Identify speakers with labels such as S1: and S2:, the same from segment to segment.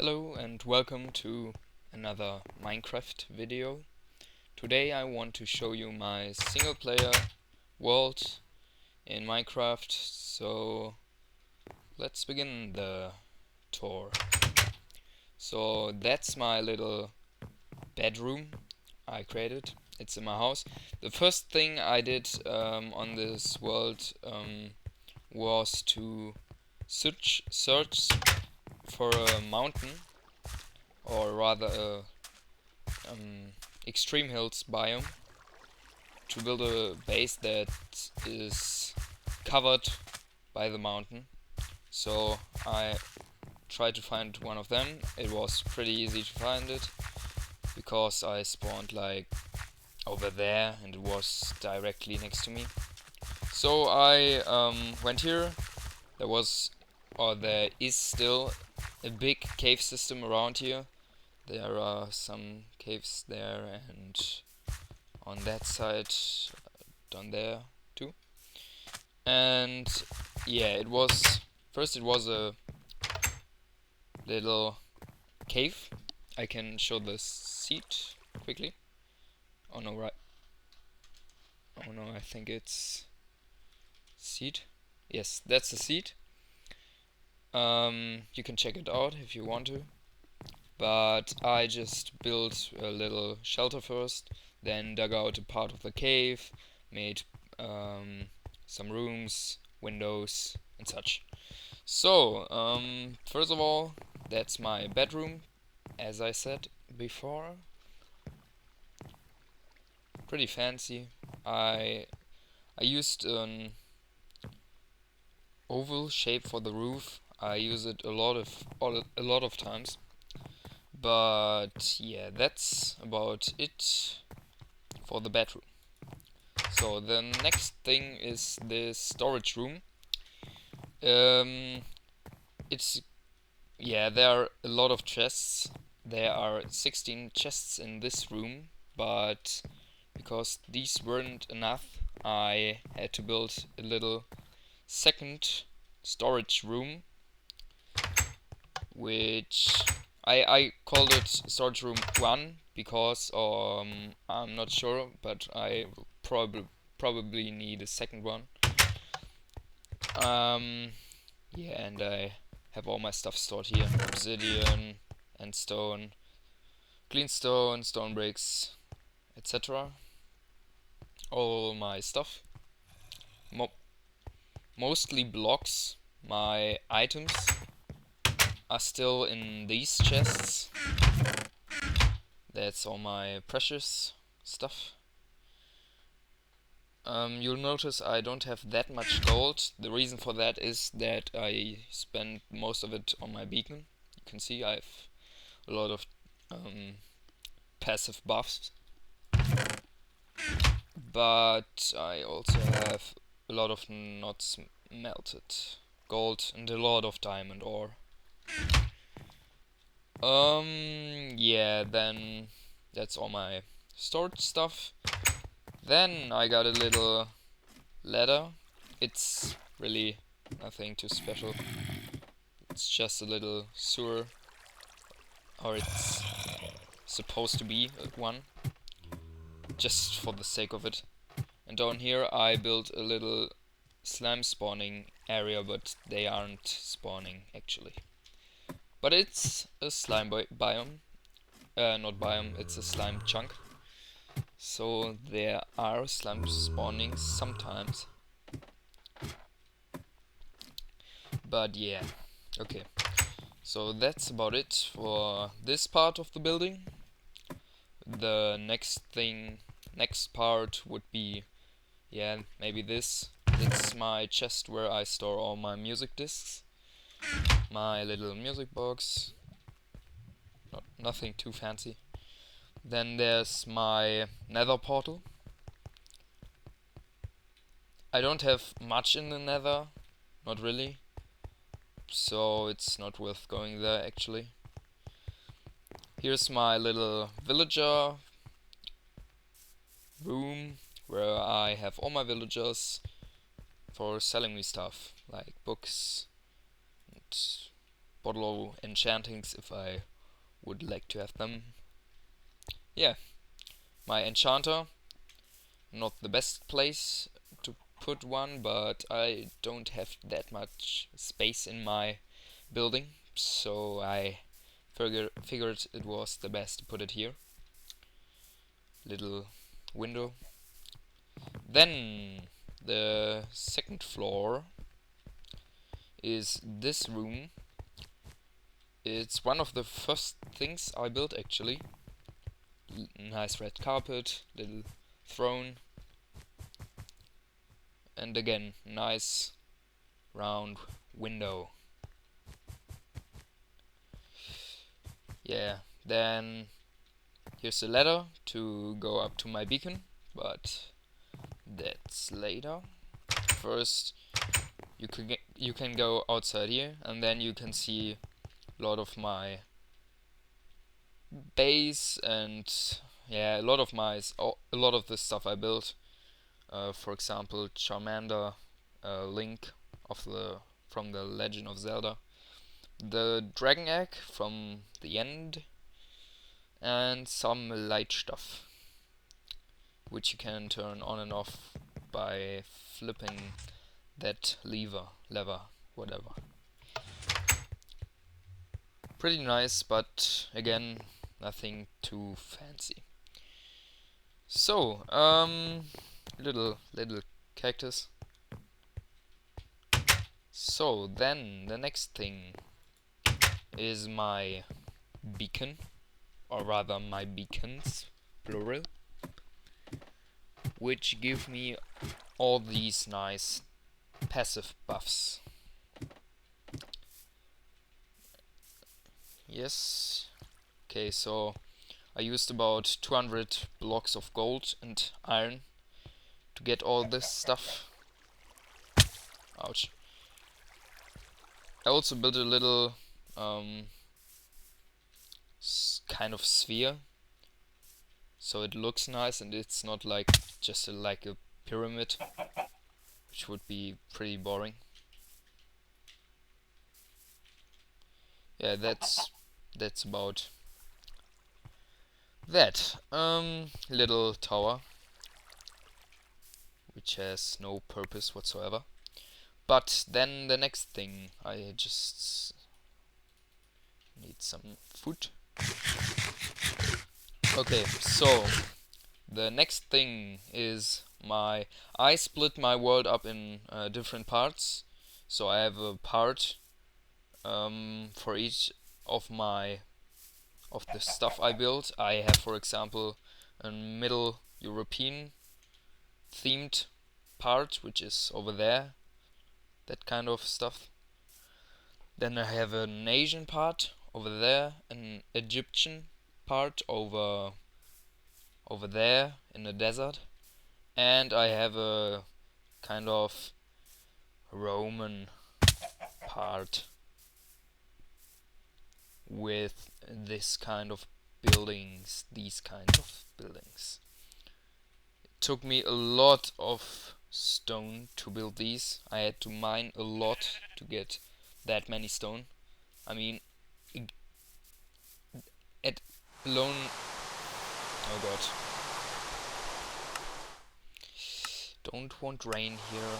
S1: Hello and welcome to another Minecraft video. Today I want to show you my single player world in Minecraft, so let's begin the tour. So that's my little bedroom I created. It's in my house. The first thing I did on this world was to search for a mountain, or rather a extreme hills biome, to build a base that is covered by the mountain. So I tried to find one of them. It was pretty easy to find it because I spawned like over there and it was directly next to me. So I went here. There is still a big cave system around here. There are some caves there and on that side, down there too. And yeah, it was a little cave. I can show the seed quickly. Oh no, right. Oh no, I think it's seed. Yes, that's the seed. You can check it out if you want to. But I just built a little shelter first, then dug out a part of the cave, made some rooms, windows, and such. So, first of all, that's my bedroom, as I said before. Pretty fancy. I used an oval shape for the roof. I use it a lot of times. But yeah, that's about it for the bedroom. So the next thing is the storage room. It's there are a lot of chests. There are 16 chests in this room, but because these weren't enough, I had to build a little second storage room, which I called it storage room 1 because I'm not sure, but I probably need a second one. Yeah, and I have all my stuff stored here: obsidian and stone, clean stone, stone bricks, etc. All my stuff. Mostly blocks. My items are still in these chests. That's all my precious stuff. You'll notice I don't have that much gold. The reason for that is that I spent most of it on my beacon. You can see I have a lot of passive buffs, but I also have a lot of not smelted gold and a lot of diamond ore. Yeah, then that's all my storage stuff. Then I got a little ladder. It's really nothing too special. It's just a little sewer, or it's supposed to be one, just for the sake of it. And down here I built a little slime spawning area, but they aren't spawning actually. But it's a slime biome. Not biome, it's a slime chunk. So there are slime spawning sometimes. But yeah, okay. So that's about it for this part of the building. The next part would be, yeah, maybe this. It's my chest where I store all my music discs. My little music box. Nothing too fancy. Then there's my nether portal. I don't have much in the nether, not really, so it's not worth going there actually. Here's my little villager room where I have all my villagers for selling me stuff like books and bottle enchantings if I would like to have them. Yeah, my enchanter, not the best place to put one, but I don't have that much space in my building, so I figured it was the best to put it here. Little window. Then the second floor is this room. It's one of the first things I built actually. Nice red carpet, little throne, and again nice round window. Yeah, then here's a ladder to go up to my beacon, but that's later. First, you can go outside here, and then you can see a lot of my base and yeah, a lot of the stuff I built. For example, Charmander, Link from the Legend of Zelda, the Dragon Egg from the end, and some light stuff, which you can turn on and off by flipping that lever, whatever. Pretty nice, but again, nothing too fancy. So, little cactus. So then the next thing is my beacon, or rather my beacons, plural, which give me all these nice passive buffs. Yes. Okay, so I used about 200 blocks of gold and iron to get all this stuff. Ouch. I also built a little kind of sphere, so it looks nice and it's not like just like a pyramid, which would be pretty boring. Yeah, that's about that. Little tower, which has no purpose whatsoever. But then the next thing, I just need some food. Okay, so the next thing is I split my world up in different parts. So I have a part for each of the stuff I built. I have, for example, a Middle European themed part, which is over there, that kind of stuff. Then I have an Asian part over there, an Egyptian part over there in the desert, and I have a kind of Roman part with these kind of buildings. It took me a lot of stone to build these. I had to mine a lot to get that many stone. I mean, it alone. Oh god. Don't want rain here.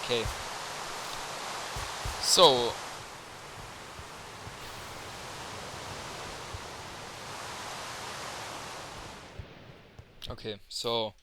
S1: Okay. So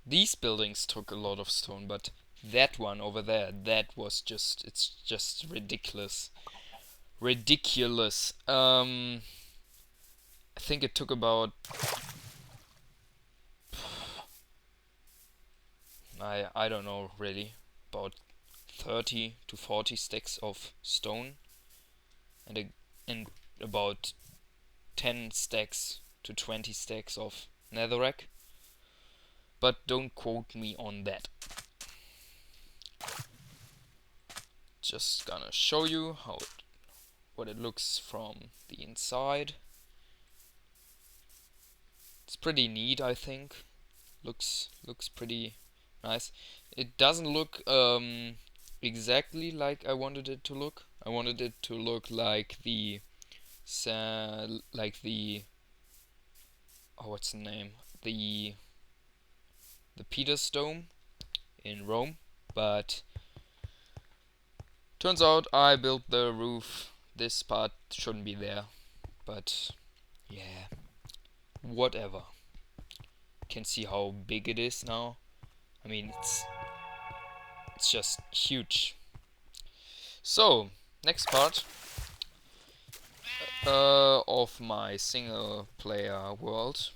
S1: these buildings took a lot of stone, but that one over there, it's just ridiculous. I think it took about I don't know really, about 30 to 40 stacks of stone and about 10 stacks to 20 stacks of netherrack. But don't quote me on that. Just gonna show you what it looks from the inside. It's pretty neat, I think. Looks pretty nice. It doesn't look exactly like I wanted it to look. I wanted it to look like the like the oh, what's the name? The Peter's Dome in Rome, but turns out I built the roof. This part shouldn't be there, but yeah, whatever. Can see how big it is now. I mean, it's just huge. So, next part of my single player world.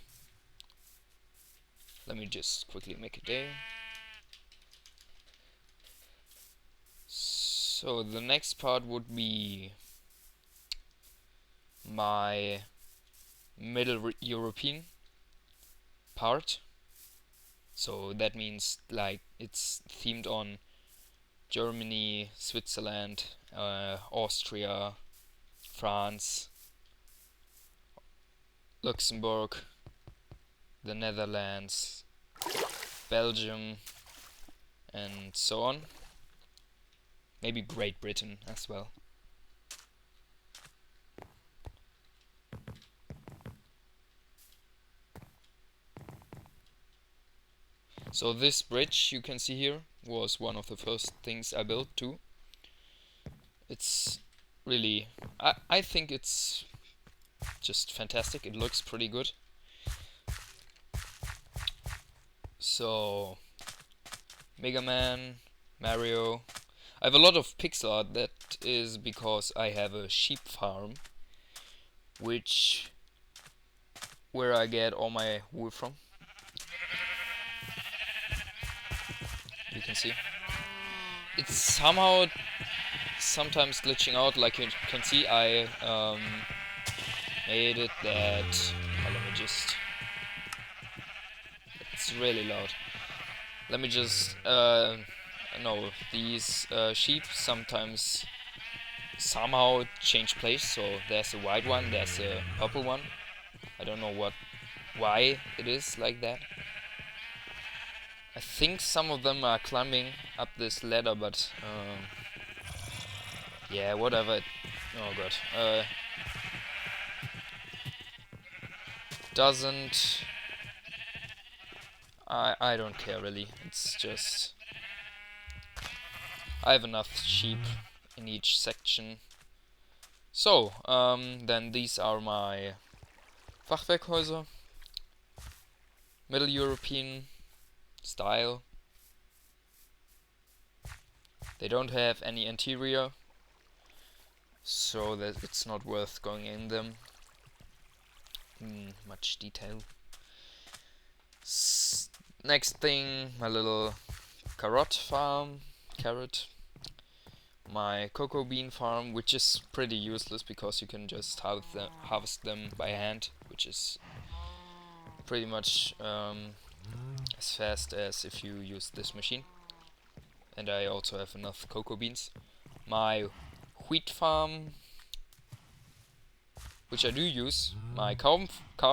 S1: Let me just quickly make a day. So the next part would be my Middle European part. So that means like it's themed on Germany, Switzerland, Austria, France, Luxembourg, the Netherlands, Belgium, and so on. Maybe Great Britain as well. So this bridge you can see here was one of the first things I built too. It's really, I think it's just fantastic. It looks pretty good. So Mega Man, Mario. I have a lot of pixel art. That is because I have a sheep farm, where I get all my wool from. You can see it's somehow sometimes glitching out. Like you can see, I made it that. Oh, let me just. It's really loud. Let me just. No, these sheep sometimes somehow change place. So there's a white one, there's a purple one. I don't know why it is like that. I think some of them are climbing up this ladder, but yeah, whatever. Oh god. Doesn't. I don't care really. It's just I have enough sheep in each section. So, then these are my Fachwerkhäuser. Middle European style. They don't have any interior, so that it's not worth going in them. Much detail. Next thing, my little carrot farm. My cocoa bean farm, which is pretty useless because you can just harvest them by hand, which is pretty much as fast as if you use this machine. And I also have enough cocoa beans. My wheat farm, which I do use. My cow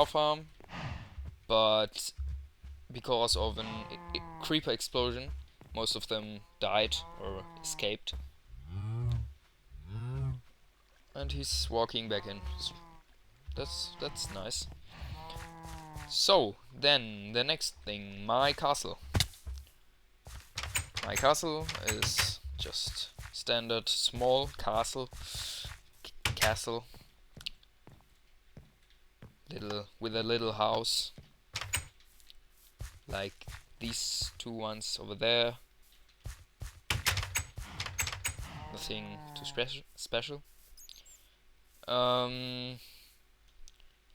S1: farm, but because of an creeper explosion, most of them died or escaped. And he's walking back in. That's nice. So then the next thing, my castle. My castle is just standard small castle. With a little house, like these two ones over there. Nothing too special.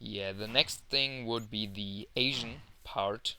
S1: Yeah, the next thing would be the Asian part